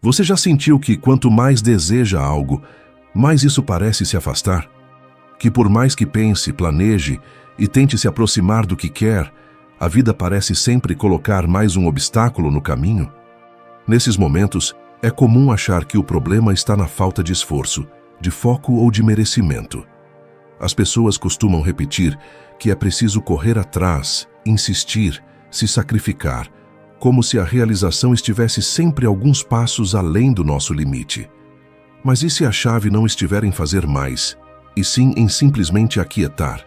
Você já sentiu que quanto mais deseja algo, mais isso parece se afastar? Que por mais que pense, planeje e tente se aproximar do que quer, a vida parece sempre colocar mais um obstáculo no caminho? Nesses momentos, é comum achar que o problema está na falta de esforço, de foco ou de merecimento. As pessoas costumam repetir que é preciso correr atrás, insistir, se sacrificar, como se a realização estivesse sempre alguns passos além do nosso limite. Mas e se a chave não estiver em fazer mais, e sim em simplesmente aquietar?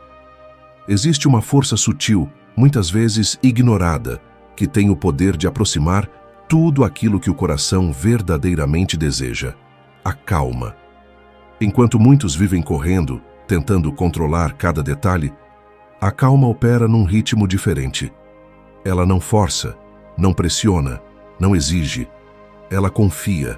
Existe uma força sutil, muitas vezes ignorada, que tem o poder de aproximar tudo aquilo que o coração verdadeiramente deseja: a calma. Enquanto muitos vivem correndo, tentando controlar cada detalhe, a calma opera num ritmo diferente. Ela não força, não pressiona, não exige. Ela confia.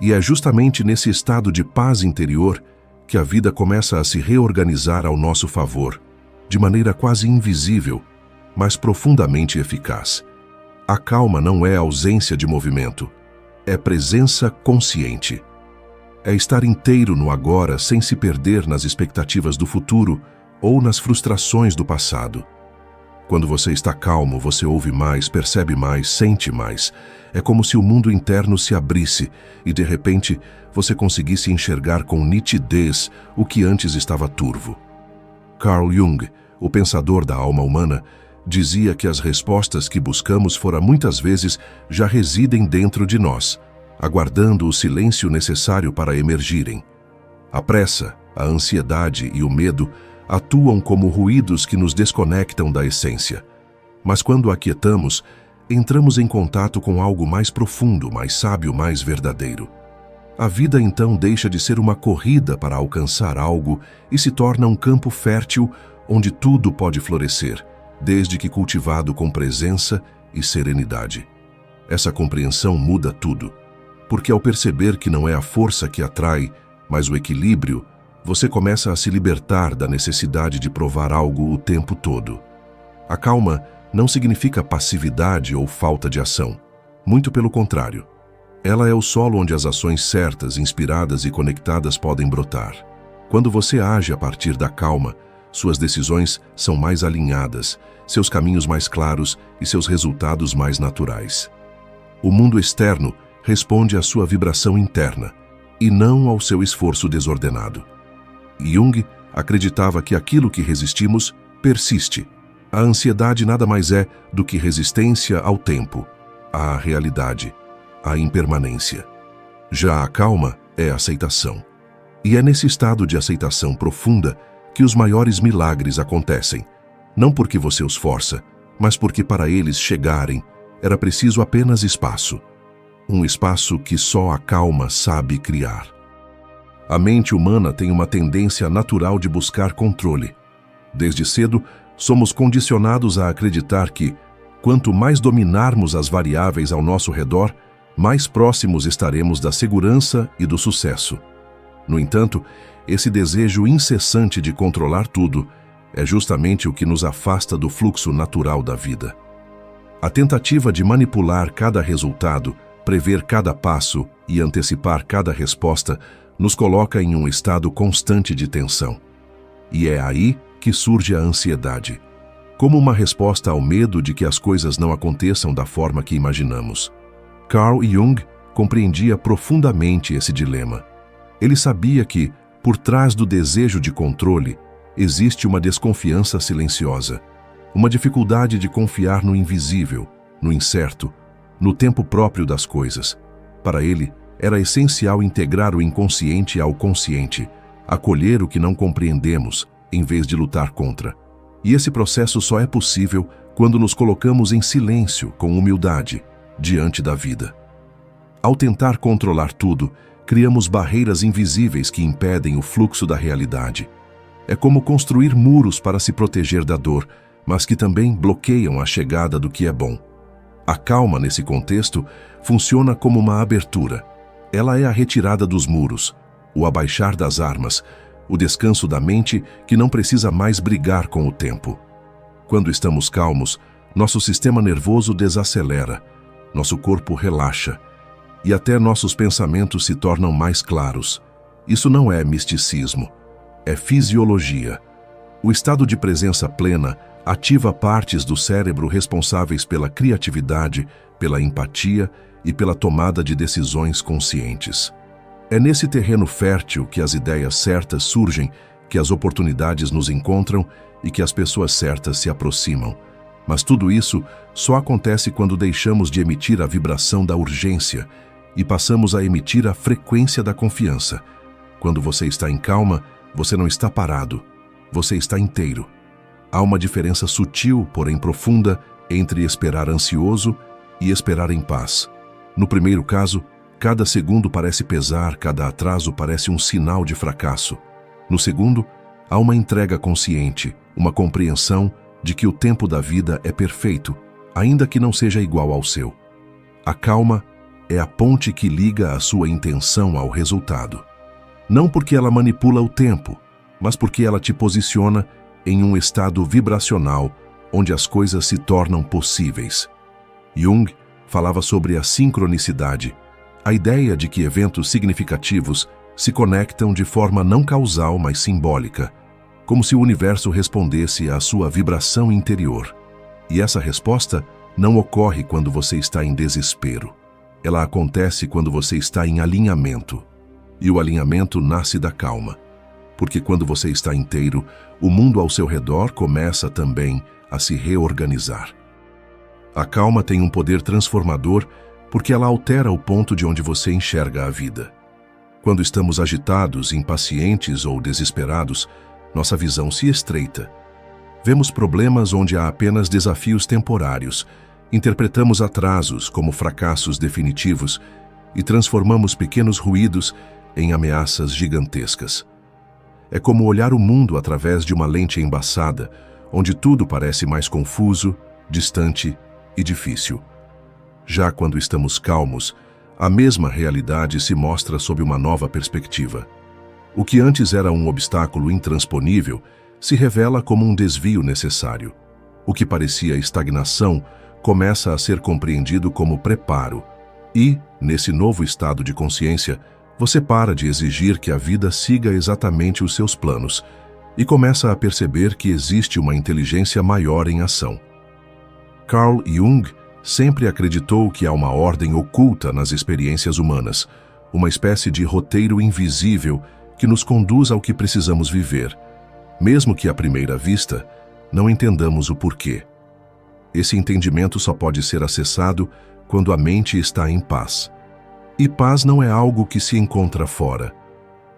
E é justamente nesse estado de paz interior que a vida começa a se reorganizar ao nosso favor, de maneira quase invisível, mas profundamente eficaz. A calma não é ausência de movimento, é presença consciente. É estar inteiro no agora sem se perder nas expectativas do futuro ou nas frustrações do passado. Quando você está calmo, você ouve mais, percebe mais, sente mais. É como se o mundo interno se abrisse e, de repente, você conseguisse enxergar com nitidez o que antes estava turvo. Carl Jung, o pensador da alma humana, dizia que as respostas que buscamos fora muitas vezes já residem dentro de nós, aguardando o silêncio necessário para emergirem. A pressa, a ansiedade e o medo atuam como ruídos que nos desconectam da essência. Mas quando aquietamos, entramos em contato com algo mais profundo, mais sábio, mais verdadeiro. A vida então deixa de ser uma corrida para alcançar algo e se torna um campo fértil onde tudo pode florescer, desde que cultivado com presença e serenidade. Essa compreensão muda tudo, porque ao perceber que não é a força que atrai, mas o equilíbrio, você começa a se libertar da necessidade de provar algo o tempo todo. A calma não significa passividade ou falta de ação. Muito pelo contrário. Ela é o solo onde as ações certas, inspiradas e conectadas podem brotar. Quando você age a partir da calma, suas decisões são mais alinhadas, seus caminhos mais claros e seus resultados mais naturais. O mundo externo responde à sua vibração interna, e não ao seu esforço desordenado. Jung acreditava que aquilo que resistimos persiste. A ansiedade nada mais é do que resistência ao tempo, à realidade, à impermanência. Já a calma é aceitação. E é nesse estado de aceitação profunda que os maiores milagres acontecem, não porque você os força, mas porque para eles chegarem era preciso apenas espaço. Um espaço que só a calma sabe criar. A mente humana tem uma tendência natural de buscar controle. Desde cedo, somos condicionados a acreditar que, quanto mais dominarmos as variáveis ao nosso redor, mais próximos estaremos da segurança e do sucesso. No entanto, esse desejo incessante de controlar tudo é justamente o que nos afasta do fluxo natural da vida. A tentativa de manipular cada resultado, prever cada passo e antecipar cada resposta nos coloca em um estado constante de tensão. E é aí que surge a ansiedade, como uma resposta ao medo de que as coisas não aconteçam da forma que imaginamos. Carl Jung compreendia profundamente esse dilema. Ele sabia que, por trás do desejo de controle, existe uma desconfiança silenciosa, uma dificuldade de confiar no invisível, no incerto, no tempo próprio das coisas. Para ele, era essencial integrar o inconsciente ao consciente, acolher o que não compreendemos, em vez de lutar contra. E esse processo só é possível quando nos colocamos em silêncio, com humildade, diante da vida. Ao tentar controlar tudo, criamos barreiras invisíveis que impedem o fluxo da realidade. É como construir muros para se proteger da dor, mas que também bloqueiam a chegada do que é bom. A calma, nesse contexto, funciona como uma abertura. Ela é a retirada dos muros, o abaixar das armas, o descanso da mente que não precisa mais brigar com o tempo. Quando estamos calmos, nosso sistema nervoso desacelera, nosso corpo relaxa, e até nossos pensamentos se tornam mais claros. Isso não é misticismo, é fisiologia. O estado de presença plena ativa partes do cérebro responsáveis pela criatividade, pela empatia e pela tomada de decisões conscientes. É nesse terreno fértil que as ideias certas surgem, que as oportunidades nos encontram e que as pessoas certas se aproximam. Mas tudo isso só acontece quando deixamos de emitir a vibração da urgência e passamos a emitir a frequência da confiança. Quando você está em calma, você não está parado, você está inteiro. Há uma diferença sutil, porém profunda, entre esperar ansioso e esperar em paz. No primeiro caso, cada segundo parece pesar, cada atraso parece um sinal de fracasso. No segundo, há uma entrega consciente, uma compreensão de que o tempo da vida é perfeito, ainda que não seja igual ao seu. A calma é a ponte que liga a sua intenção ao resultado. Não porque ela manipula o tempo, mas porque ela te posiciona em um estado vibracional onde as coisas se tornam possíveis. Jung falava sobre a sincronicidade, a ideia de que eventos significativos se conectam de forma não causal, mas simbólica, como se o universo respondesse à sua vibração interior. E essa resposta não ocorre quando você está em desespero. Ela acontece quando você está em alinhamento. E o alinhamento nasce da calma. Porque quando você está inteiro, o mundo ao seu redor começa também a se reorganizar. A calma tem um poder transformador porque ela altera o ponto de onde você enxerga a vida. Quando estamos agitados, impacientes ou desesperados, nossa visão se estreita. Vemos problemas onde há apenas desafios temporários, interpretamos atrasos como fracassos definitivos e transformamos pequenos ruídos em ameaças gigantescas. É como olhar o mundo através de uma lente embaçada, onde tudo parece mais confuso, distante e difícil. Já quando estamos calmos, a mesma realidade se mostra sob uma nova perspectiva. O que antes era um obstáculo intransponível se revela como um desvio necessário. O que parecia estagnação começa a ser compreendido como preparo. E, nesse novo estado de consciência, você para de exigir que a vida siga exatamente os seus planos e começa a perceber que existe uma inteligência maior em ação. Carl Jung sempre acreditou que há uma ordem oculta nas experiências humanas, uma espécie de roteiro invisível que nos conduz ao que precisamos viver, mesmo que à primeira vista não entendamos o porquê. Esse entendimento só pode ser acessado quando a mente está em paz. E paz não é algo que se encontra fora.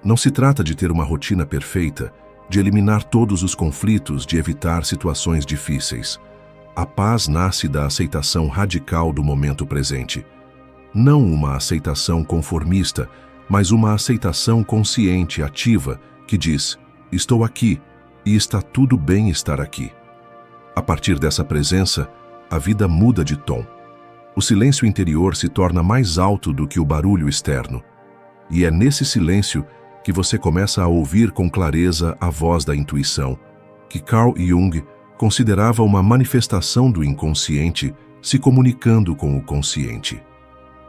Não se trata de ter uma rotina perfeita, de eliminar todos os conflitos, de evitar situações difíceis. A paz nasce da aceitação radical do momento presente. Não uma aceitação conformista, mas uma aceitação consciente, ativa, que diz: estou aqui e está tudo bem estar aqui. A partir dessa presença, a vida muda de tom. O silêncio interior se torna mais alto do que o barulho externo. E é nesse silêncio que você começa a ouvir com clareza a voz da intuição, que Carl Jung considerava uma manifestação do inconsciente se comunicando com o consciente.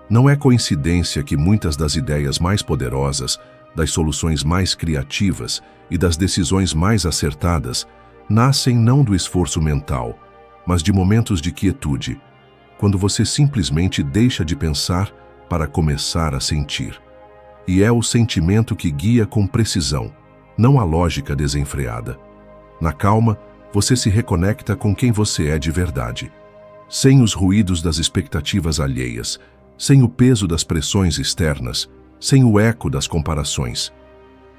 Não é coincidência que muitas das ideias mais poderosas, das soluções mais criativas e das decisões mais acertadas nascem não do esforço mental, mas de momentos de quietude, quando você simplesmente deixa de pensar para começar a sentir. E é o sentimento que guia com precisão, não a lógica desenfreada. Na calma, você se reconecta com quem você é de verdade, sem os ruídos das expectativas alheias, sem o peso das pressões externas, sem o eco das comparações.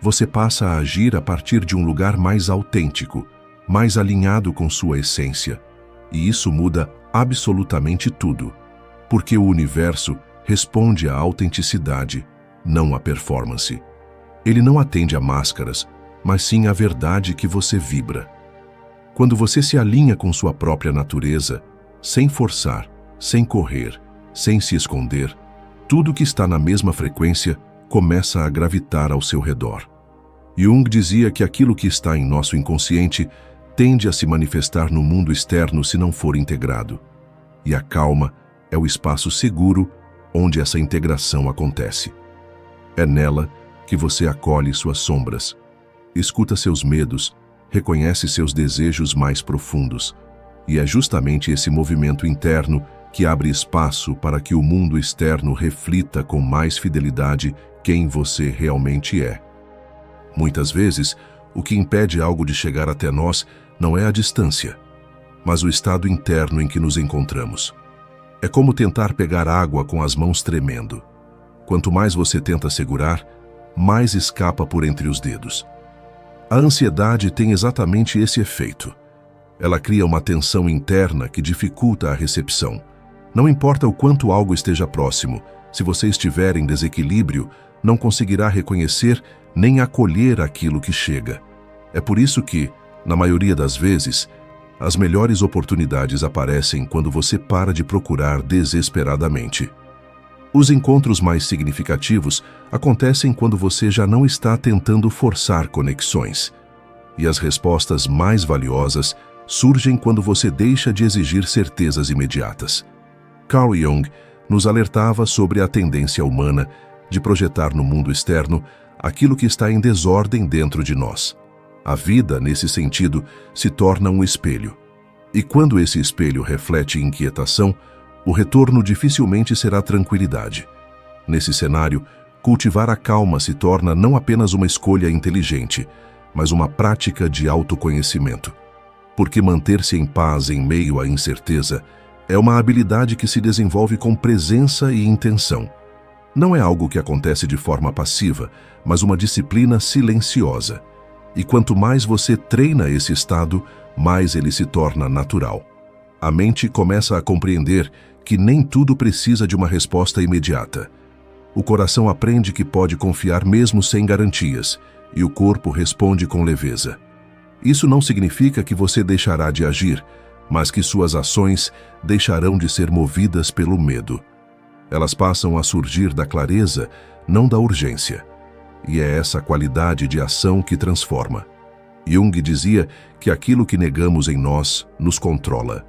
Você passa a agir a partir de um lugar mais autêntico, mais alinhado com sua essência. E isso muda absolutamente tudo, porque o universo responde à autenticidade, não à performance. Ele não atende a máscaras, mas sim à verdade que você vibra. Quando você se alinha com sua própria natureza, sem forçar, sem correr, sem se esconder, tudo que está na mesma frequência começa a gravitar ao seu redor. Jung dizia que aquilo que está em nosso inconsciente tende a se manifestar no mundo externo se não for integrado. E a calma é o espaço seguro onde essa integração acontece. É nela que você acolhe suas sombras, escuta seus medos, reconhece seus desejos mais profundos. E é justamente esse movimento interno que abre espaço para que o mundo externo reflita com mais fidelidade quem você realmente é. Muitas vezes, o que impede algo de chegar até nós não é a distância, mas o estado interno em que nos encontramos. É como tentar pegar água com as mãos tremendo. Quanto mais você tenta segurar, mais escapa por entre os dedos. A ansiedade tem exatamente esse efeito. Ela cria uma tensão interna que dificulta a recepção. Não importa o quanto algo esteja próximo, se você estiver em desequilíbrio, não conseguirá reconhecer nem acolher aquilo que chega. É por isso que, na maioria das vezes, as melhores oportunidades aparecem quando você para de procurar desesperadamente. Os encontros mais significativos acontecem quando você já não está tentando forçar conexões. E as respostas mais valiosas surgem quando você deixa de exigir certezas imediatas. Carl Jung nos alertava sobre a tendência humana de projetar no mundo externo aquilo que está em desordem dentro de nós. A vida, nesse sentido, se torna um espelho. E quando esse espelho reflete inquietação, o retorno dificilmente será tranquilidade. Nesse cenário, cultivar a calma se torna não apenas uma escolha inteligente, mas uma prática de autoconhecimento. Porque manter-se em paz em meio à incerteza é uma habilidade que se desenvolve com presença e intenção. Não é algo que acontece de forma passiva, mas uma disciplina silenciosa. E quanto mais você treina esse estado, mais ele se torna natural. A mente começa a compreender que nem tudo precisa de uma resposta imediata. O coração aprende que pode confiar mesmo sem garantias, e o corpo responde com leveza. Isso não significa que você deixará de agir, mas que suas ações deixarão de ser movidas pelo medo. Elas passam a surgir da clareza, não da urgência. E é essa qualidade de ação que transforma. Jung dizia que aquilo que negamos em nós nos controla.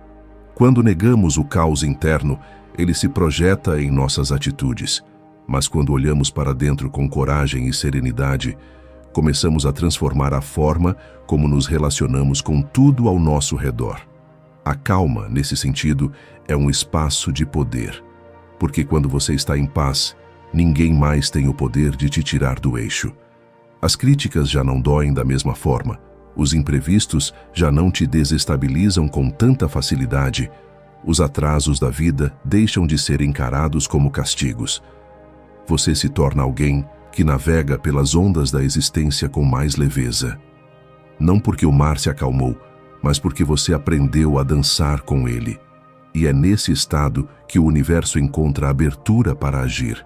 Quando negamos o caos interno, ele se projeta em nossas atitudes. Mas quando olhamos para dentro com coragem e serenidade, começamos a transformar a forma como nos relacionamos com tudo ao nosso redor. A calma, nesse sentido, é um espaço de poder. Porque quando você está em paz, ninguém mais tem o poder de te tirar do eixo. As críticas já não doem da mesma forma. Os imprevistos já não te desestabilizam com tanta facilidade. Os atrasos da vida deixam de ser encarados como castigos. Você se torna alguém que navega pelas ondas da existência com mais leveza. Não porque o mar se acalmou, mas porque você aprendeu a dançar com ele. E é nesse estado que o universo encontra abertura para agir.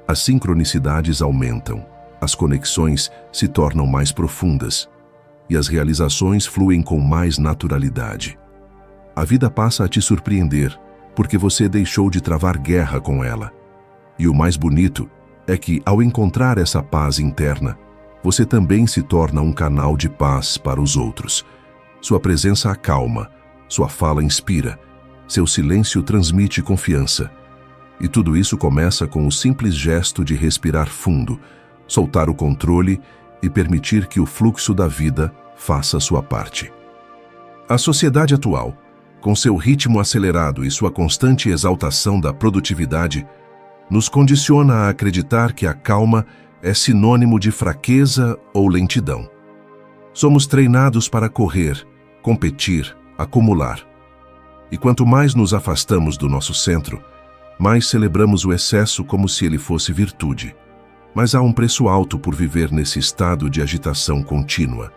As sincronicidades aumentam, as conexões se tornam mais profundas e as realizações fluem com mais naturalidade. A vida passa a te surpreender, porque você deixou de travar guerra com ela. E o mais bonito é que, ao encontrar essa paz interna, você também se torna um canal de paz para os outros. Sua presença acalma, sua fala inspira, seu silêncio transmite confiança. E tudo isso começa com o simples gesto de respirar fundo, soltar o controle e permitir que o fluxo da vida faça sua parte. A sociedade atual, com seu ritmo acelerado e sua constante exaltação da produtividade, nos condiciona a acreditar que a calma é sinônimo de fraqueza ou lentidão. Somos treinados para correr, competir, acumular. E quanto mais nos afastamos do nosso centro, mais celebramos o excesso como se ele fosse virtude. Mas há um preço alto por viver nesse estado de agitação contínua.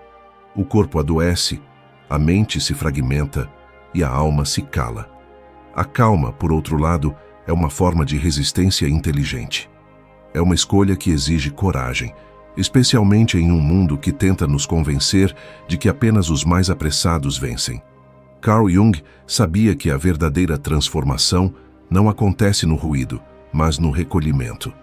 O corpo adoece, a mente se fragmenta e a alma se cala. A calma, por outro lado, é uma forma de resistência inteligente. É uma escolha que exige coragem, especialmente em um mundo que tenta nos convencer de que apenas os mais apressados vencem. Carl Jung sabia que a verdadeira transformação não acontece no ruído, mas no recolhimento.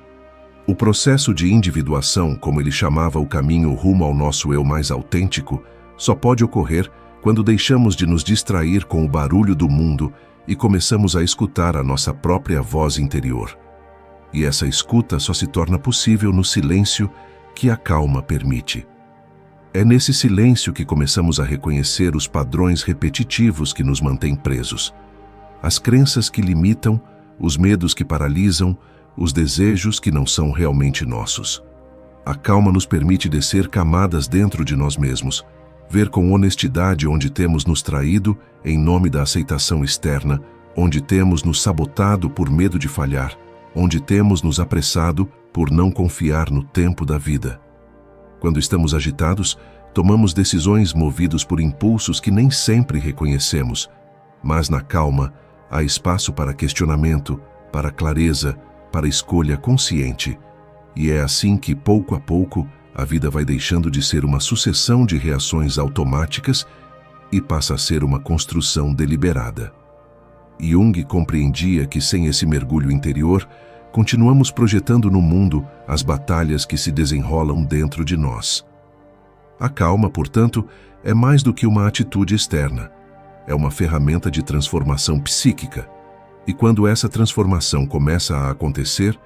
O processo de individuação, como ele chamava o caminho rumo ao nosso eu mais autêntico, só pode ocorrer quando deixamos de nos distrair com o barulho do mundo e começamos a escutar a nossa própria voz interior. e essa escuta só se torna possível no silêncio que a calma permite. É nesse silêncio que começamos a reconhecer os padrões repetitivos que nos mantêm presos, as crenças que limitam, os medos que paralisam, os desejos que não são realmente nossos. A calma nos permite descer camadas dentro de nós mesmos, ver com honestidade onde temos nos traído em nome da aceitação externa, onde temos nos sabotado por medo de falhar, onde temos nos apressado por não confiar no tempo da vida. Quando estamos agitados, tomamos decisões movidos por impulsos que nem sempre reconhecemos, mas na calma há espaço para questionamento, para clareza, para escolha consciente. E é assim que, pouco a pouco, a vida vai deixando de ser uma sucessão de reações automáticas e passa a ser uma construção deliberada. Jung compreendia que sem esse mergulho interior, continuamos projetando no mundo as batalhas que se desenrolam dentro de nós. A calma, portanto, é mais do que uma atitude externa. É uma ferramenta de transformação psíquica. E quando essa transformação começa a acontecer,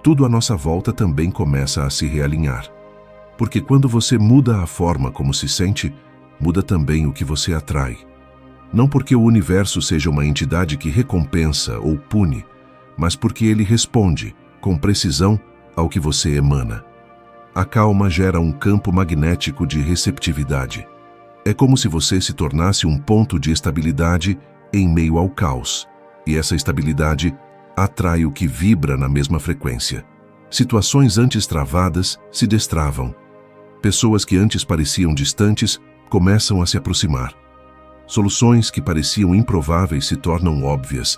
tudo à nossa volta também começa a se realinhar. Porque quando você muda a forma como se sente, muda também o que você atrai. Não porque o universo seja uma entidade que recompensa ou pune, mas porque ele responde, com precisão, ao que você emana. A calma gera um campo magnético de receptividade. É como se você se tornasse um ponto de estabilidade em meio ao caos. E essa estabilidade atrai o que vibra na mesma frequência. Situações antes travadas se destravam. Pessoas que antes pareciam distantes começam a se aproximar. Soluções que pareciam improváveis se tornam óbvias.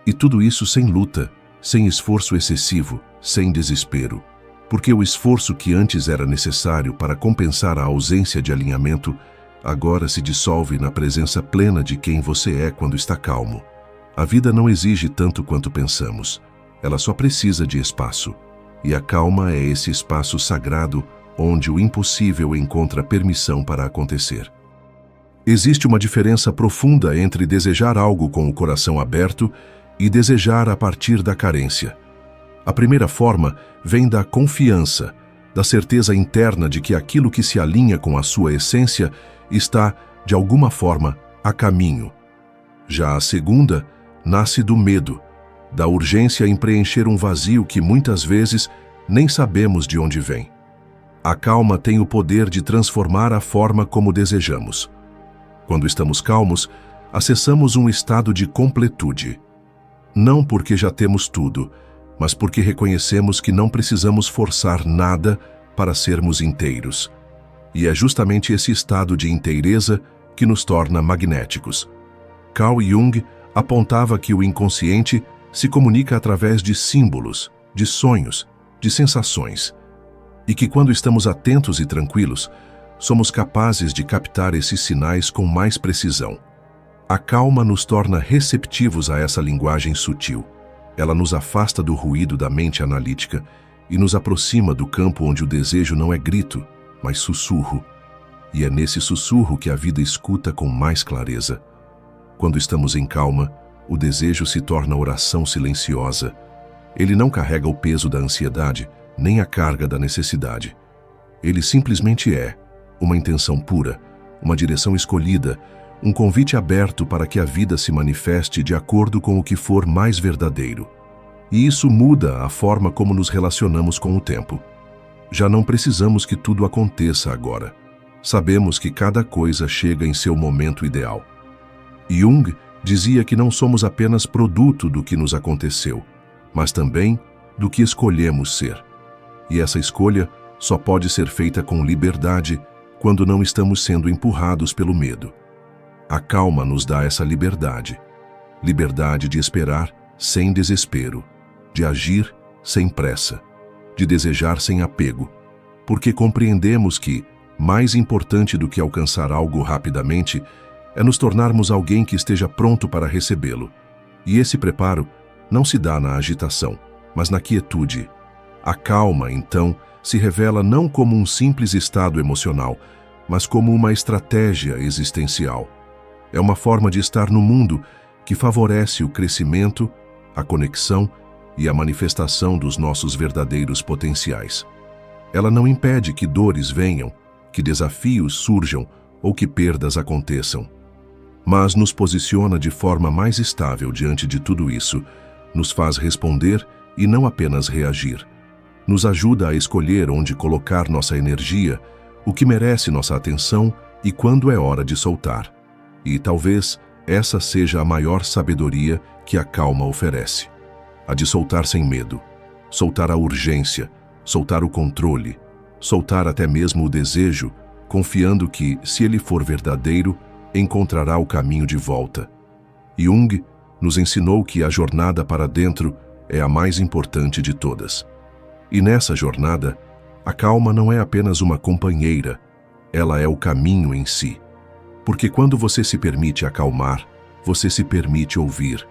E tudo isso sem luta, sem esforço excessivo, sem desespero. Porque o esforço que antes era necessário para compensar a ausência de alinhamento, agora se dissolve na presença plena de quem você é quando está calmo. A vida não exige tanto quanto pensamos. Ela só precisa de espaço. E a calma é esse espaço sagrado onde o impossível encontra permissão para acontecer. Existe uma diferença profunda entre desejar algo com o coração aberto e desejar a partir da carência. A primeira forma vem da confiança, da certeza interna de que aquilo que se alinha com a sua essência está, de alguma forma, a caminho. Já a segunda nasce do medo, da urgência em preencher um vazio que muitas vezes nem sabemos de onde vem. A calma tem o poder de transformar a forma como desejamos. Quando estamos calmos, acessamos um estado de completude. Não porque já temos tudo, mas porque reconhecemos que não precisamos forçar nada para sermos inteiros. E é justamente esse estado de inteireza que nos torna magnéticos. Carl Jung apontava que o inconsciente se comunica através de símbolos, de sonhos, de sensações. E que quando estamos atentos e tranquilos, somos capazes de captar esses sinais com mais precisão. A calma nos torna receptivos a essa linguagem sutil. Ela nos afasta do ruído da mente analítica e nos aproxima do campo onde o desejo não é grito, mas sussurro. E é nesse sussurro que a vida escuta com mais clareza. Quando estamos em calma, o desejo se torna oração silenciosa. Ele não carrega o peso da ansiedade, nem a carga da necessidade. Ele simplesmente é uma intenção pura, uma direção escolhida, um convite aberto para que a vida se manifeste de acordo com o que for mais verdadeiro. E isso muda a forma como nos relacionamos com o tempo. Já não precisamos que tudo aconteça agora. Sabemos que cada coisa chega em seu momento ideal. Jung dizia que não somos apenas produto do que nos aconteceu, mas também do que escolhemos ser. E essa escolha só pode ser feita com liberdade quando não estamos sendo empurrados pelo medo. A calma nos dá essa liberdade. Liberdade de esperar sem desespero, de agir sem pressa, de desejar sem apego, porque compreendemos que, mais importante do que alcançar algo rapidamente, é nos tornarmos alguém que esteja pronto para recebê-lo. E esse preparo não se dá na agitação, mas na quietude. A calma, então, se revela não como um simples estado emocional, mas como uma estratégia existencial. É uma forma de estar no mundo que favorece o crescimento, a conexão e a manifestação dos nossos verdadeiros potenciais. Ela não impede que dores venham, que desafios surjam ou que perdas aconteçam, mas nos posiciona de forma mais estável diante de tudo isso, nos faz responder e não apenas reagir. Nos ajuda a escolher onde colocar nossa energia, o que merece nossa atenção e quando é hora de soltar. E talvez essa seja a maior sabedoria que a calma oferece. A de soltar sem medo, soltar a urgência, soltar o controle, soltar até mesmo o desejo, confiando que, se ele for verdadeiro, encontrará o caminho de volta. Jung nos ensinou que a jornada para dentro é a mais importante de todas. E nessa jornada, a calma não é apenas uma companheira, ela é o caminho em si. Porque quando você se permite acalmar, você se permite ouvir.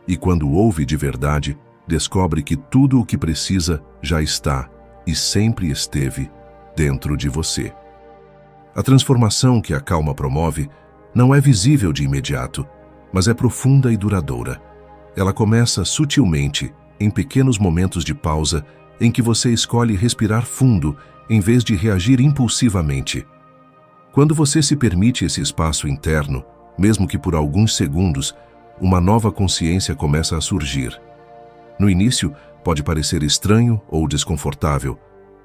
E quando ouve de verdade, descobre que tudo o que precisa já está e sempre esteve dentro de você. A transformação que a calma promove não é visível de imediato, mas é profunda e duradoura. Ela começa sutilmente, em pequenos momentos de pausa, em que você escolhe respirar fundo em vez de reagir impulsivamente. Quando você se permite esse espaço interno, mesmo que por alguns segundos, uma nova consciência começa a surgir. No início, pode parecer estranho ou desconfortável,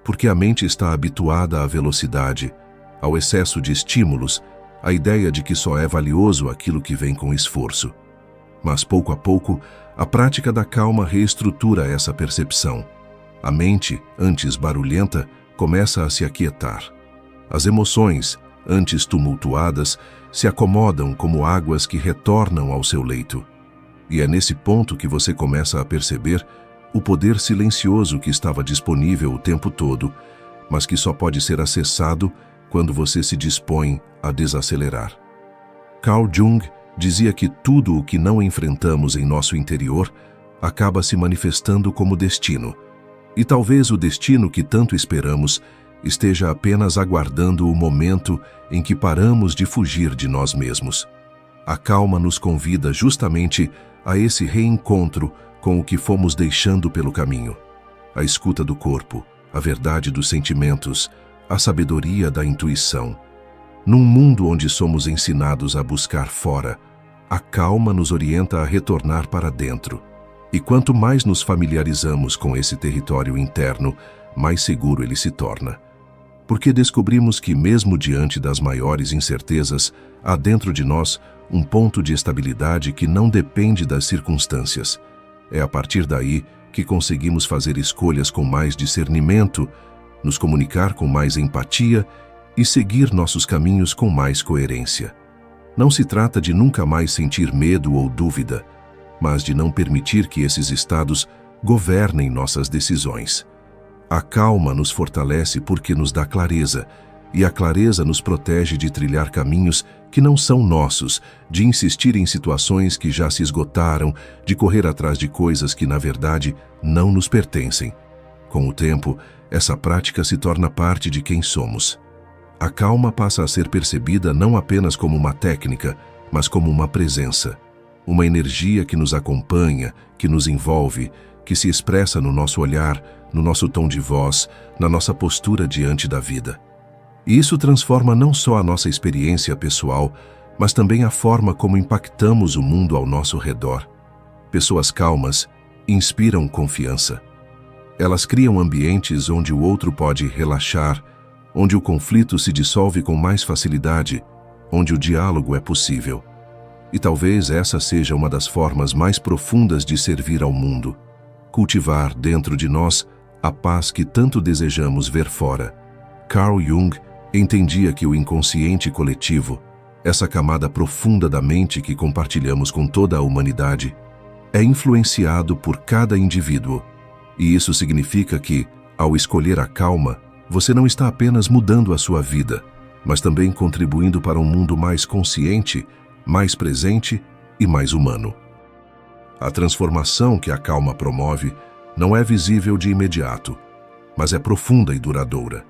porque a mente está habituada à velocidade, ao excesso de estímulos, à ideia de que só é valioso aquilo que vem com esforço. Mas pouco a pouco, a prática da calma reestrutura essa percepção. A mente, antes barulhenta, começa a se aquietar. As emoções, antes tumultuadas, se acomodam como águas que retornam ao seu leito. E é nesse ponto que você começa a perceber o poder silencioso que estava disponível o tempo todo, mas que só pode ser acessado quando você se dispõe a desacelerar. Carl Jung dizia que tudo o que não enfrentamos em nosso interior acaba se manifestando como destino. E talvez o destino que tanto esperamos esteja apenas aguardando o momento em que paramos de fugir de nós mesmos. A calma nos convida justamente a esse reencontro com o que fomos deixando pelo caminho. A escuta do corpo, a verdade dos sentimentos, a sabedoria da intuição. Num mundo onde somos ensinados a buscar fora, a calma nos orienta a retornar para dentro. E quanto mais nos familiarizamos com esse território interno, mais seguro ele se torna. Porque descobrimos que, mesmo diante das maiores incertezas, há dentro de nós um ponto de estabilidade que não depende das circunstâncias. É a partir daí que conseguimos fazer escolhas com mais discernimento, nos comunicar com mais empatia e seguir nossos caminhos com mais coerência. Não se trata de nunca mais sentir medo ou dúvida, mas de não permitir que esses estados governem nossas decisões. A calma nos fortalece porque nos dá clareza, e a clareza nos protege de trilhar caminhos que não são nossos, de insistir em situações que já se esgotaram, de correr atrás de coisas que, na verdade, não nos pertencem. Com o tempo, essa prática se torna parte de quem somos. A calma passa a ser percebida não apenas como uma técnica, mas como uma presença. Uma energia que nos acompanha, que nos envolve, que se expressa no nosso olhar, no nosso tom de voz, na nossa postura diante da vida. E isso transforma não só a nossa experiência pessoal, mas também a forma como impactamos o mundo ao nosso redor. Pessoas calmas inspiram confiança. Elas criam ambientes onde o outro pode relaxar, onde o conflito se dissolve com mais facilidade, onde o diálogo é possível. E talvez essa seja uma das formas mais profundas de servir ao mundo. Cultivar dentro de nós a paz que tanto desejamos ver fora. Carl Jung entendia que o inconsciente coletivo, essa camada profunda da mente que compartilhamos com toda a humanidade, é influenciado por cada indivíduo. E isso significa que, ao escolher a calma, você não está apenas mudando a sua vida, mas também contribuindo para um mundo mais consciente, mais presente e mais humano. A transformação que a calma promove não é visível de imediato, mas é profunda e duradoura.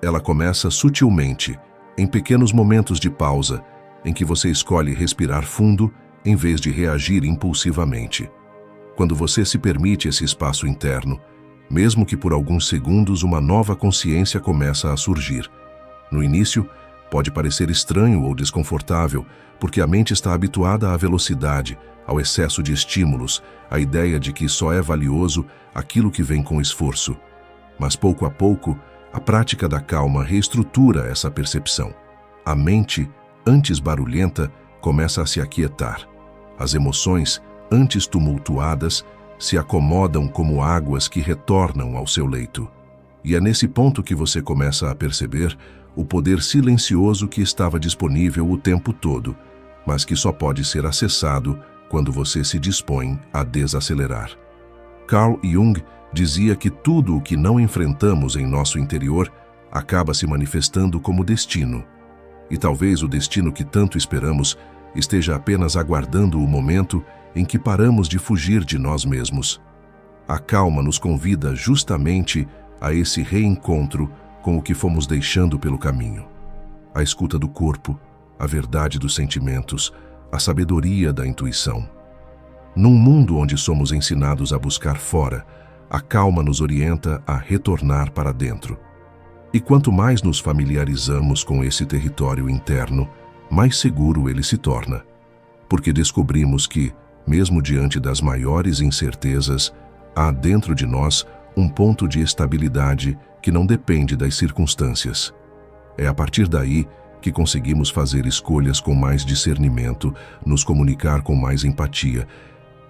Ela começa sutilmente, em pequenos momentos de pausa, em que você escolhe respirar fundo em vez de reagir impulsivamente. Quando você se permite esse espaço interno, mesmo que por alguns segundos uma nova consciência começa a surgir. No início, pode parecer estranho ou desconfortável, porque a mente está habituada à velocidade, ao excesso de estímulos, à ideia de que só é valioso aquilo que vem com esforço. Mas pouco a pouco, a prática da calma reestrutura essa percepção. A mente, antes barulhenta, começa a se aquietar. As emoções, antes tumultuadas, se acomodam como águas que retornam ao seu leito. E é nesse ponto que você começa a perceber o poder silencioso que estava disponível o tempo todo, mas que só pode ser acessado quando você se dispõe a desacelerar. Carl Jung dizia que tudo o que não enfrentamos em nosso interior acaba se manifestando como destino. E talvez o destino que tanto esperamos esteja apenas aguardando o momento em que paramos de fugir de nós mesmos. A calma nos convida justamente a esse reencontro com o que fomos deixando pelo caminho. A escuta do corpo, a verdade dos sentimentos, a sabedoria da intuição. Num mundo onde somos ensinados a buscar fora, a calma nos orienta a retornar para dentro. E quanto mais nos familiarizamos com esse território interno, mais seguro ele se torna. Porque descobrimos que, mesmo diante das maiores incertezas, há dentro de nós um ponto de estabilidade que não depende das circunstâncias. É a partir daí que conseguimos fazer escolhas com mais discernimento, nos comunicar com mais empatia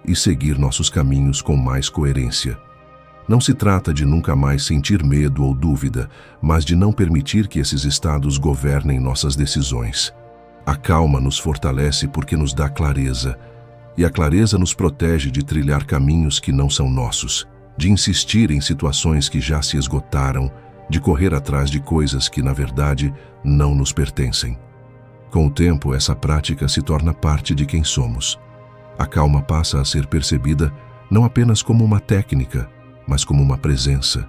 e seguir nossos caminhos com mais coerência. Não se trata de nunca mais sentir medo ou dúvida, mas de não permitir que esses estados governem nossas decisões. A calma nos fortalece porque nos dá clareza, e a clareza nos protege de trilhar caminhos que não são nossos, de insistir em situações que já se esgotaram, de correr atrás de coisas que, na verdade, não nos pertencem. Com o tempo, essa prática se torna parte de quem somos. A calma passa a ser percebida não apenas como uma técnica, mas como uma presença,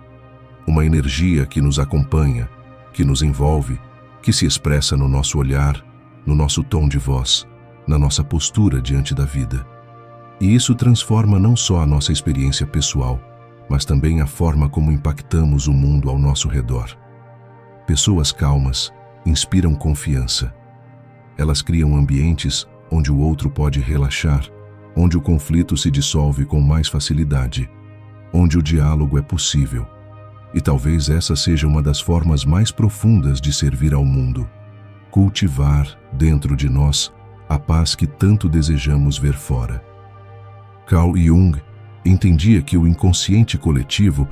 uma energia que nos acompanha, que nos envolve, que se expressa no nosso olhar, no nosso tom de voz, na nossa postura diante da vida. E isso transforma não só a nossa experiência pessoal, mas também a forma como impactamos o mundo ao nosso redor. Pessoas calmas inspiram confiança. Elas criam ambientes onde o outro pode relaxar, onde o conflito se dissolve com mais facilidade, onde o diálogo é possível. E talvez essa seja uma das formas mais profundas de servir ao mundo. Cultivar, dentro de nós, a paz que tanto desejamos ver fora. Carl Jung entendia que o inconsciente coletivo,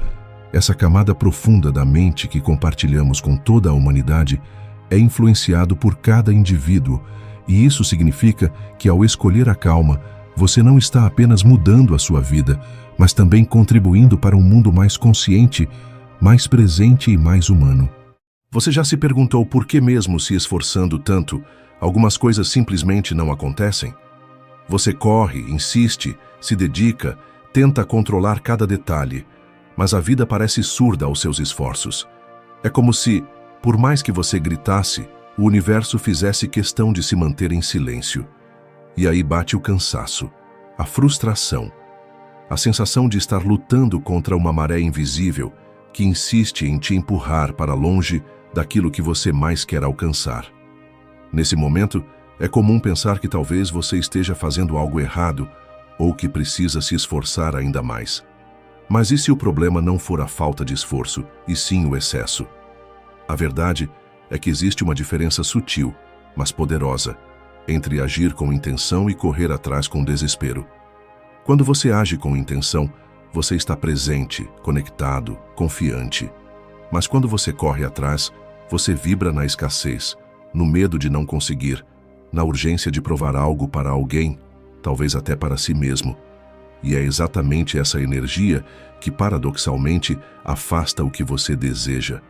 essa camada profunda da mente que compartilhamos com toda a humanidade, é influenciado por cada indivíduo, e isso significa que ao escolher a calma, você não está apenas mudando a sua vida, mas também contribuindo para um mundo mais consciente, mais presente e mais humano. Você já se perguntou por que mesmo se esforçando tanto, algumas coisas simplesmente não acontecem? Você corre, insiste, se dedica, tenta controlar cada detalhe, mas a vida parece surda aos seus esforços. É como se, por mais que você gritasse, o universo fizesse questão de se manter em silêncio. E aí bate o cansaço, a frustração, a sensação de estar lutando contra uma maré invisível que insiste em te empurrar para longe daquilo que você mais quer alcançar. Nesse momento, é comum pensar que talvez você esteja fazendo algo errado ou que precisa se esforçar ainda mais. Mas e se o problema não for a falta de esforço, e sim o excesso? A verdade é que existe uma diferença sutil, mas poderosa, entre agir com intenção e correr atrás com desespero. Quando você age com intenção, você está presente, conectado, confiante. Mas quando você corre atrás, você vibra na escassez, no medo de não conseguir, na urgência de provar algo para alguém, talvez até para si mesmo. E é exatamente essa energia que, paradoxalmente, afasta o que você deseja.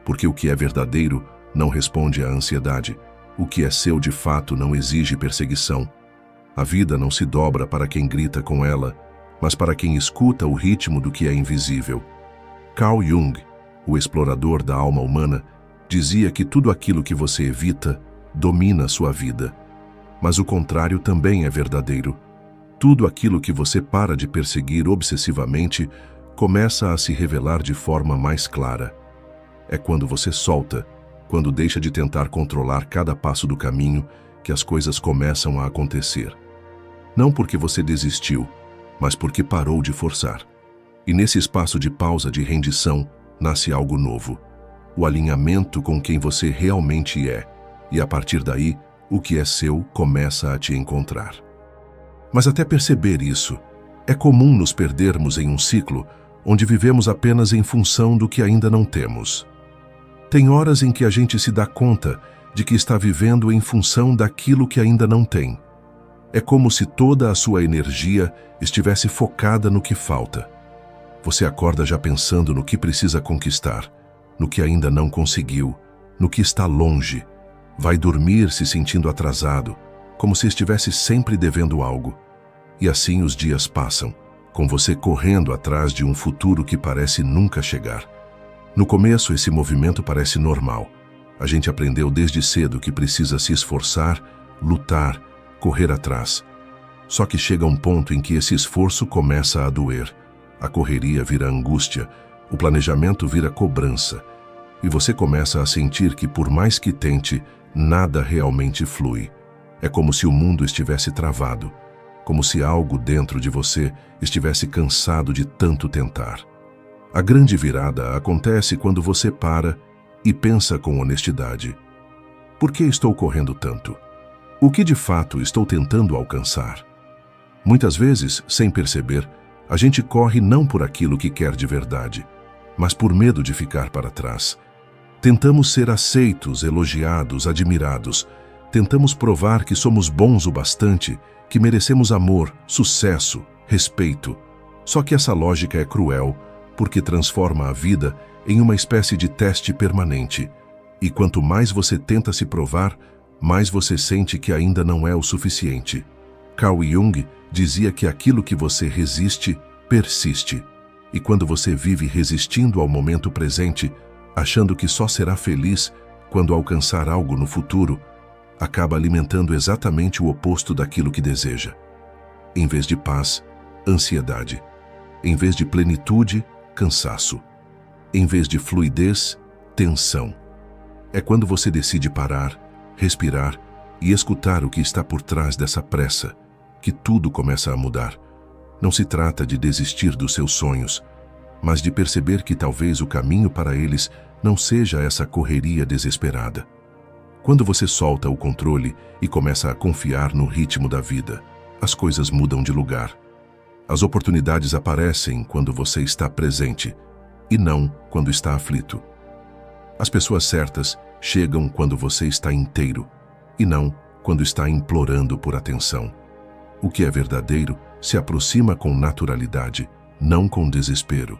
Porque o que é verdadeiro não responde à ansiedade. O que é seu de fato não exige perseguição. A vida não se dobra para quem grita com ela, mas para quem escuta o ritmo do que é invisível. Carl Jung, o explorador da alma humana, dizia que tudo aquilo que você evita domina sua vida. Mas o contrário também é verdadeiro. Tudo aquilo que você para de perseguir obsessivamente começa a se revelar de forma mais clara. É quando você solta, quando deixa de tentar controlar cada passo do caminho, que as coisas começam a acontecer. Não porque você desistiu, mas porque parou de forçar. E nesse espaço de pausa, de rendição, nasce algo novo. O alinhamento com quem você realmente é. E a partir daí, o que é seu começa a te encontrar. Mas até perceber isso, é comum nos perdermos em um ciclo onde vivemos apenas em função do que ainda não temos. Tem horas em que a gente se dá conta de que está vivendo em função daquilo que ainda não tem. É como se toda a sua energia estivesse focada no que falta. Você acorda já pensando no que precisa conquistar, no que ainda não conseguiu, no que está longe. Vai dormir se sentindo atrasado, como se estivesse sempre devendo algo. E assim os dias passam, com você correndo atrás de um futuro que parece nunca chegar. No começo, esse movimento parece normal. A gente aprendeu desde cedo que precisa se esforçar, lutar, correr atrás. Só que chega um ponto em que esse esforço começa a doer. A correria vira angústia, o planejamento vira cobrança. E você começa a sentir que, por mais que tente, nada realmente flui. É como se o mundo estivesse travado, como se algo dentro de você estivesse cansado de tanto tentar. A grande virada acontece quando você para e pensa com honestidade. Por que estou correndo tanto? O que de fato estou tentando alcançar? Muitas vezes, sem perceber, a gente corre não por aquilo que quer de verdade, mas por medo de ficar para trás. Tentamos ser aceitos, elogiados, admirados. Tentamos provar que somos bons o bastante, que merecemos amor, sucesso, respeito. Só que essa lógica é cruel, porque transforma a vida em uma espécie de teste permanente. E quanto mais você tenta se provar, mais você sente que ainda não é o suficiente. Carl Jung dizia que aquilo que você resiste, persiste. E quando você vive resistindo ao momento presente, achando que só será feliz quando alcançar algo no futuro, acaba alimentando exatamente o oposto daquilo que deseja. Em vez de paz, ansiedade. Em vez de plenitude, cansaço. Em vez de fluidez, tensão. É quando você decide parar, respirar e escutar o que está por trás dessa pressa, que tudo começa a mudar. Não se trata de desistir dos seus sonhos, mas de perceber que talvez o caminho para eles não seja essa correria desesperada. Quando você solta o controle e começa a confiar no ritmo da vida, as coisas mudam de lugar. As oportunidades aparecem quando você está presente, e não quando está aflito. As pessoas certas chegam quando você está inteiro, e não quando está implorando por atenção. O que é verdadeiro se aproxima com naturalidade, não com desespero.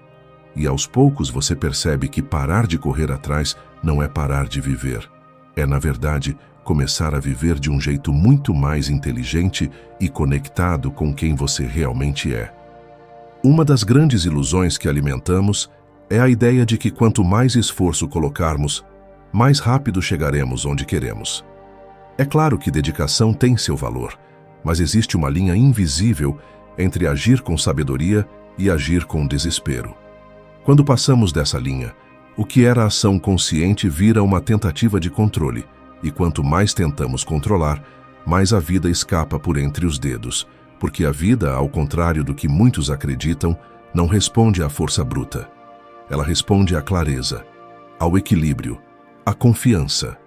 E aos poucos você percebe que parar de correr atrás não é parar de viver. É, na verdade, começar a viver de um jeito muito mais inteligente e conectado com quem você realmente é. Uma das grandes ilusões que alimentamos é a ideia de que quanto mais esforço colocarmos, mais rápido chegaremos onde queremos. É claro que dedicação tem seu valor, mas existe uma linha invisível entre agir com sabedoria e agir com desespero. Quando passamos dessa linha, o que era ação consciente vira uma tentativa de controle, e quanto mais tentamos controlar, mais a vida escapa por entre os dedos, porque a vida, ao contrário do que muitos acreditam, não responde à força bruta. Ela responde à clareza, ao equilíbrio, à confiança.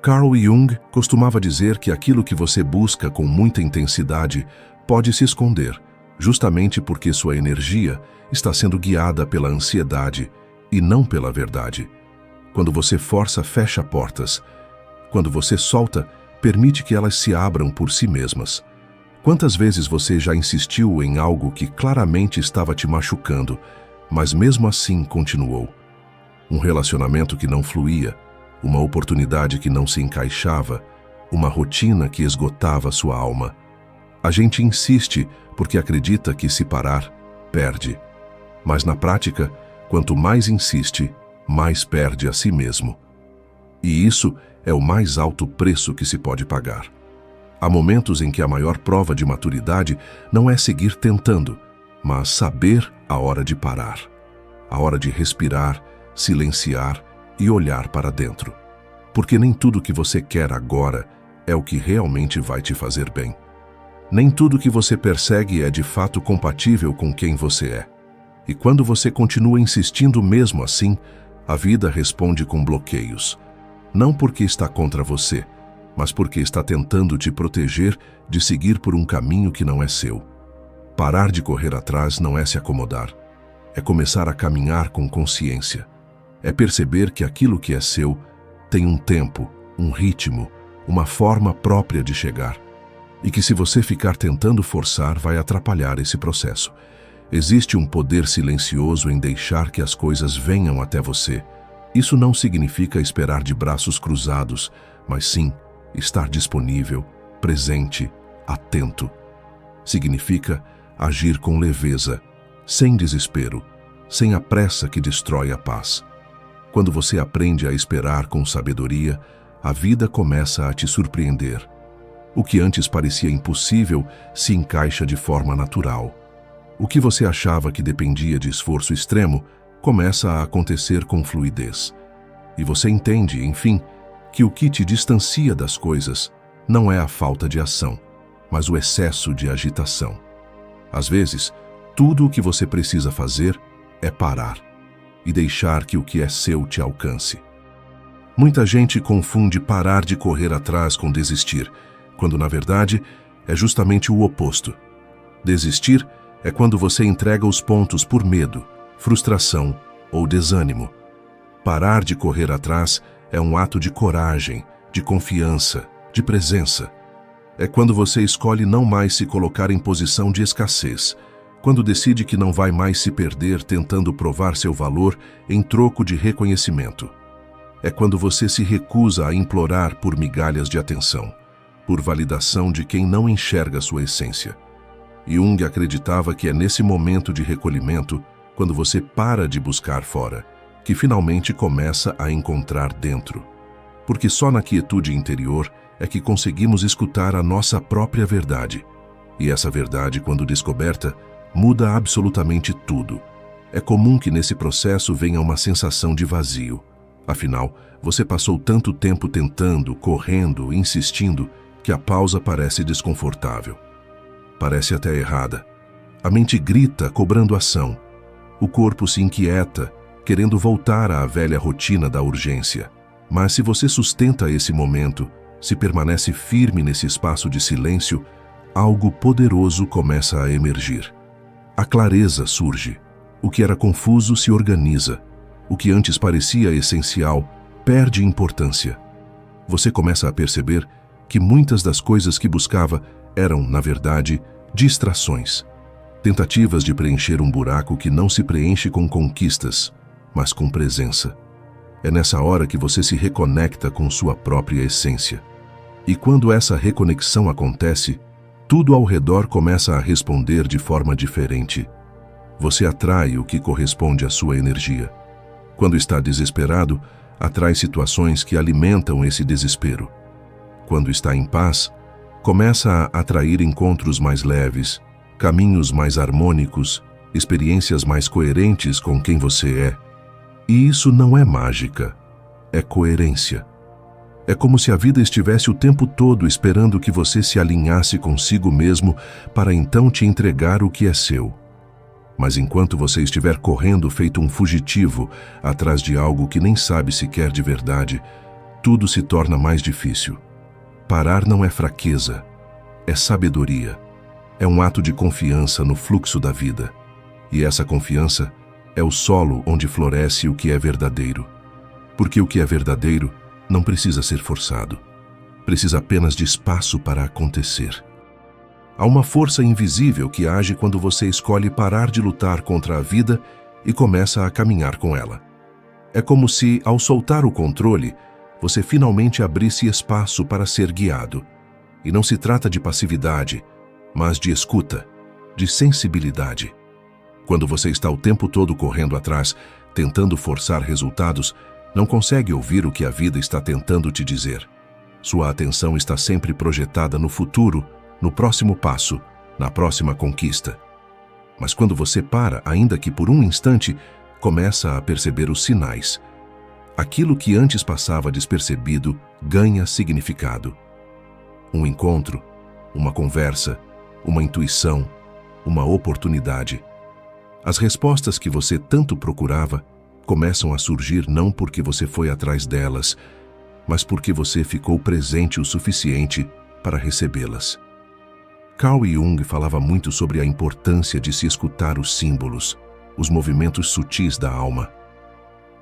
Carl Jung costumava dizer que aquilo que você busca com muita intensidade pode se esconder, justamente porque sua energia está sendo guiada pela ansiedade e não pela verdade. Quando você força, fecha portas. Quando você solta, permite que elas se abram por si mesmas. Quantas vezes você já insistiu em algo que claramente estava te machucando, mas mesmo assim continuou? Um relacionamento que não fluía, uma oportunidade que não se encaixava, uma rotina que esgotava sua alma. A gente insiste porque acredita que se parar, perde. Mas na prática, quanto mais insiste, mais perde a si mesmo. E isso é o mais alto preço que se pode pagar. Há momentos em que a maior prova de maturidade não é seguir tentando, mas saber a hora de parar, a hora de respirar, silenciar e olhar para dentro. Porque nem tudo que você quer agora é o que realmente vai te fazer bem. Nem tudo que você persegue é de fato compatível com quem você é. E quando você continua insistindo mesmo assim, a vida responde com bloqueios. Não porque está contra você, mas porque está tentando te proteger de seguir por um caminho que não é seu. Parar de correr atrás não é se acomodar. É começar a caminhar com consciência. É perceber que aquilo que é seu tem um tempo, um ritmo, uma forma própria de chegar. E que se você ficar tentando forçar, vai atrapalhar esse processo. Existe um poder silencioso em deixar que as coisas venham até você. Isso não significa esperar de braços cruzados, mas sim estar disponível, presente, atento. Significa agir com leveza, sem desespero, sem a pressa que destrói a paz. Quando você aprende a esperar com sabedoria, a vida começa a te surpreender. O que antes parecia impossível se encaixa de forma natural. O que você achava que dependia de esforço extremo começa a acontecer com fluidez. E você entende, enfim, que o que te distancia das coisas não é a falta de ação, mas o excesso de agitação. Às vezes, tudo o que você precisa fazer é parar e deixar que o que é seu te alcance. Muita gente confunde parar de correr atrás com desistir, quando na verdade é justamente o oposto. Desistir é quando você entrega os pontos por medo, frustração ou desânimo. Parar de correr atrás é um ato de coragem, de confiança, de presença. É quando você escolhe não mais se colocar em posição de escassez, quando decide que não vai mais se perder tentando provar seu valor em troco de reconhecimento. É quando você se recusa a implorar por migalhas de atenção, por validação de quem não enxerga sua essência. Jung acreditava que é nesse momento de recolhimento, quando você para de buscar fora, que finalmente começa a encontrar dentro. Porque só na quietude interior é que conseguimos escutar a nossa própria verdade. E essa verdade, quando descoberta, muda absolutamente tudo. É comum que nesse processo venha uma sensação de vazio. Afinal, você passou tanto tempo tentando, correndo, insistindo, que a pausa parece desconfortável. Parece até errada. A mente grita, cobrando ação. O corpo se inquieta, querendo voltar à velha rotina da urgência. Mas se você sustenta esse momento, se permanece firme nesse espaço de silêncio, algo poderoso começa a emergir. A clareza surge. O que era confuso se organiza. O que antes parecia essencial perde importância. Você começa a perceber que muitas das coisas que buscava eram, na verdade, distrações. Tentativas de preencher um buraco que não se preenche com conquistas, mas com presença. É nessa hora que você se reconecta com sua própria essência. E quando essa reconexão acontece, tudo ao redor começa a responder de forma diferente. Você atrai o que corresponde à sua energia. Quando está desesperado, atrai situações que alimentam esse desespero. Quando está em paz, começa a atrair encontros mais leves, caminhos mais harmônicos, experiências mais coerentes com quem você é. E isso não é mágica, é coerência. É como se a vida estivesse o tempo todo esperando que você se alinhasse consigo mesmo para então te entregar o que é seu. Mas enquanto você estiver correndo feito um fugitivo atrás de algo que nem sabe sequer de verdade, tudo se torna mais difícil. Parar não é fraqueza, é sabedoria. É um ato de confiança no fluxo da vida. E essa confiança é o solo onde floresce o que é verdadeiro. Porque o que é verdadeiro não precisa ser forçado. Precisa apenas de espaço para acontecer. Há uma força invisível que age quando você escolhe parar de lutar contra a vida e começa a caminhar com ela. É como se, ao soltar o controle, você finalmente abrisse espaço para ser guiado. E não se trata de passividade, mas de escuta, de sensibilidade. Quando você está o tempo todo correndo atrás, tentando forçar resultados, não consegue ouvir o que a vida está tentando te dizer. Sua atenção está sempre projetada no futuro, no próximo passo, na próxima conquista. Mas quando você para, ainda que por um instante, começa a perceber os sinais. Aquilo que antes passava despercebido ganha significado. Um encontro, uma conversa, uma intuição, uma oportunidade. As respostas que você tanto procurava começam a surgir não porque você foi atrás delas, mas porque você ficou presente o suficiente para recebê-las. Carl Jung falava muito sobre a importância de se escutar os símbolos, os movimentos sutis da alma.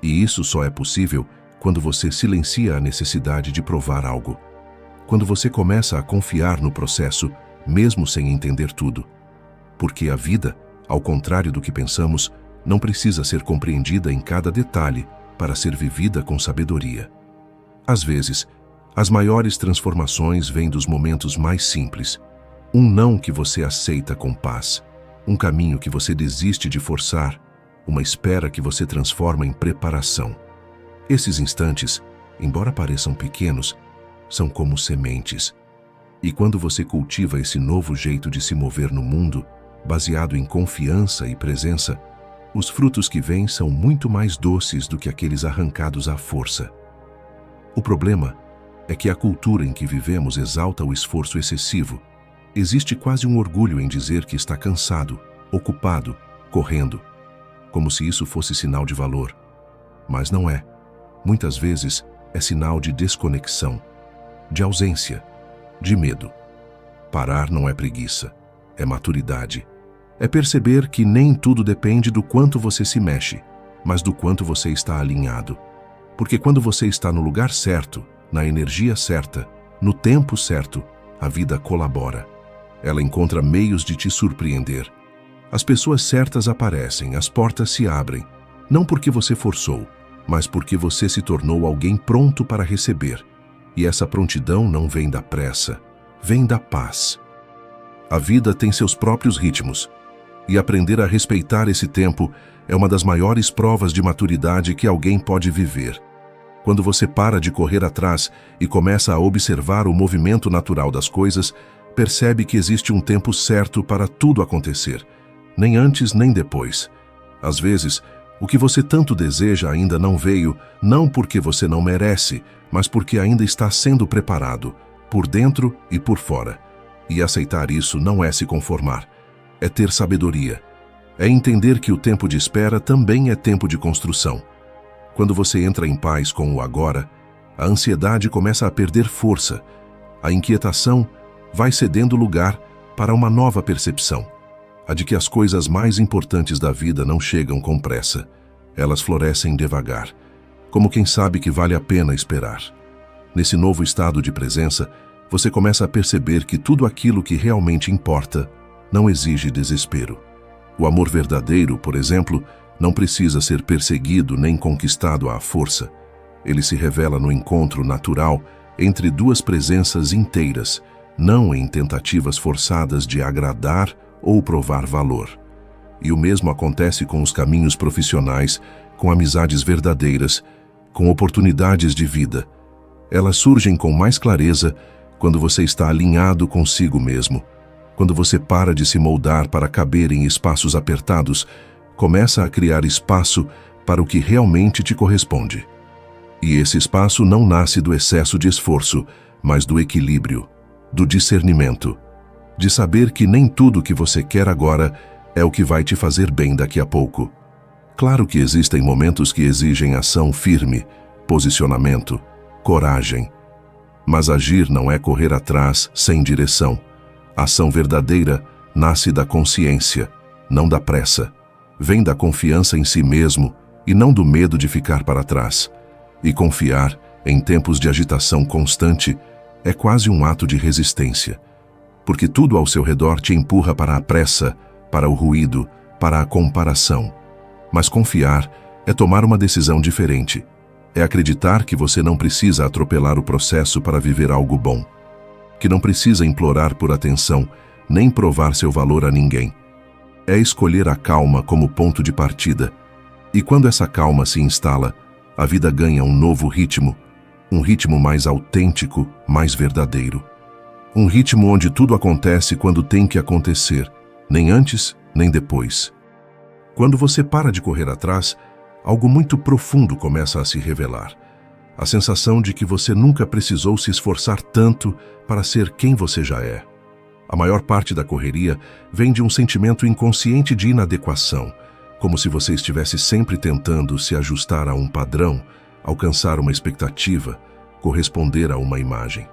E isso só é possível quando você silencia a necessidade de provar algo. Quando você começa a confiar no processo, mesmo sem entender tudo. Porque a vida, ao contrário do que pensamos, não precisa ser compreendida em cada detalhe para ser vivida com sabedoria. Às vezes, as maiores transformações vêm dos momentos mais simples. Um não que você aceita com paz, um caminho que você desiste de forçar, uma espera que você transforma em preparação. Esses instantes, embora pareçam pequenos, são como sementes. E quando você cultiva esse novo jeito de se mover no mundo, baseado em confiança e presença, os frutos que vêm são muito mais doces do que aqueles arrancados à força. O problema é que a cultura em que vivemos exalta o esforço excessivo. Existe quase um orgulho em dizer que está cansado, ocupado, correndo, como se isso fosse sinal de valor. Mas não é. Muitas vezes é sinal de desconexão, de ausência, de medo. Parar não é preguiça, é maturidade. É perceber que nem tudo depende do quanto você se mexe, mas do quanto você está alinhado. Porque quando você está no lugar certo, na energia certa, no tempo certo, a vida colabora. Ela encontra meios de te surpreender. As pessoas certas aparecem, as portas se abrem, não porque você forçou, mas porque você se tornou alguém pronto para receber. E essa prontidão não vem da pressa, vem da paz. A vida tem seus próprios ritmos, e aprender a respeitar esse tempo é uma das maiores provas de maturidade que alguém pode viver. Quando você para de correr atrás e começa a observar o movimento natural das coisas, percebe que existe um tempo certo para tudo acontecer, nem antes nem depois. Às vezes, o que você tanto deseja ainda não veio, não porque você não merece, mas porque ainda está sendo preparado, por dentro e por fora. E aceitar isso não é se conformar, é ter sabedoria. É entender que o tempo de espera também é tempo de construção. Quando você entra em paz com o agora, a ansiedade começa a perder força, a inquietação vai cedendo lugar para uma nova percepção, a de que as coisas mais importantes da vida não chegam com pressa, elas florescem devagar, como quem sabe que vale a pena esperar. Nesse novo estado de presença, você começa a perceber que tudo aquilo que realmente importa não exige desespero. O amor verdadeiro, por exemplo, não precisa ser perseguido nem conquistado à força. Ele se revela no encontro natural entre duas presenças inteiras, não em tentativas forçadas de agradar ou provar valor. E o mesmo acontece com os caminhos profissionais, com amizades verdadeiras, com oportunidades de vida. Elas surgem com mais clareza quando você está alinhado consigo mesmo. Quando você para de se moldar para caber em espaços apertados, começa a criar espaço para o que realmente te corresponde. E esse espaço não nasce do excesso de esforço, mas do equilíbrio, do discernimento, de saber que nem tudo que você quer agora é o que vai te fazer bem daqui a pouco. Claro que existem momentos que exigem ação firme, posicionamento, coragem. Mas agir não é correr atrás sem direção. A ação verdadeira nasce da consciência, não da pressa. Vem da confiança em si mesmo e não do medo de ficar para trás. E confiar, em tempos de agitação constante, é quase um ato de resistência. Porque tudo ao seu redor te empurra para a pressa, para o ruído, para a comparação. Mas confiar é tomar uma decisão diferente. É acreditar que você não precisa atropelar o processo para viver algo bom. Que não precisa implorar por atenção, nem provar seu valor a ninguém. É escolher a calma como ponto de partida. E quando essa calma se instala, a vida ganha um novo ritmo, um ritmo mais autêntico, mais verdadeiro. Um ritmo onde tudo acontece quando tem que acontecer, nem antes, nem depois. Quando você para de correr atrás, algo muito profundo começa a se revelar. A sensação de que você nunca precisou se esforçar tanto para ser quem você já é. A maior parte da correria vem de um sentimento inconsciente de inadequação, como se você estivesse sempre tentando se ajustar a um padrão, alcançar uma expectativa, corresponder a uma imagem.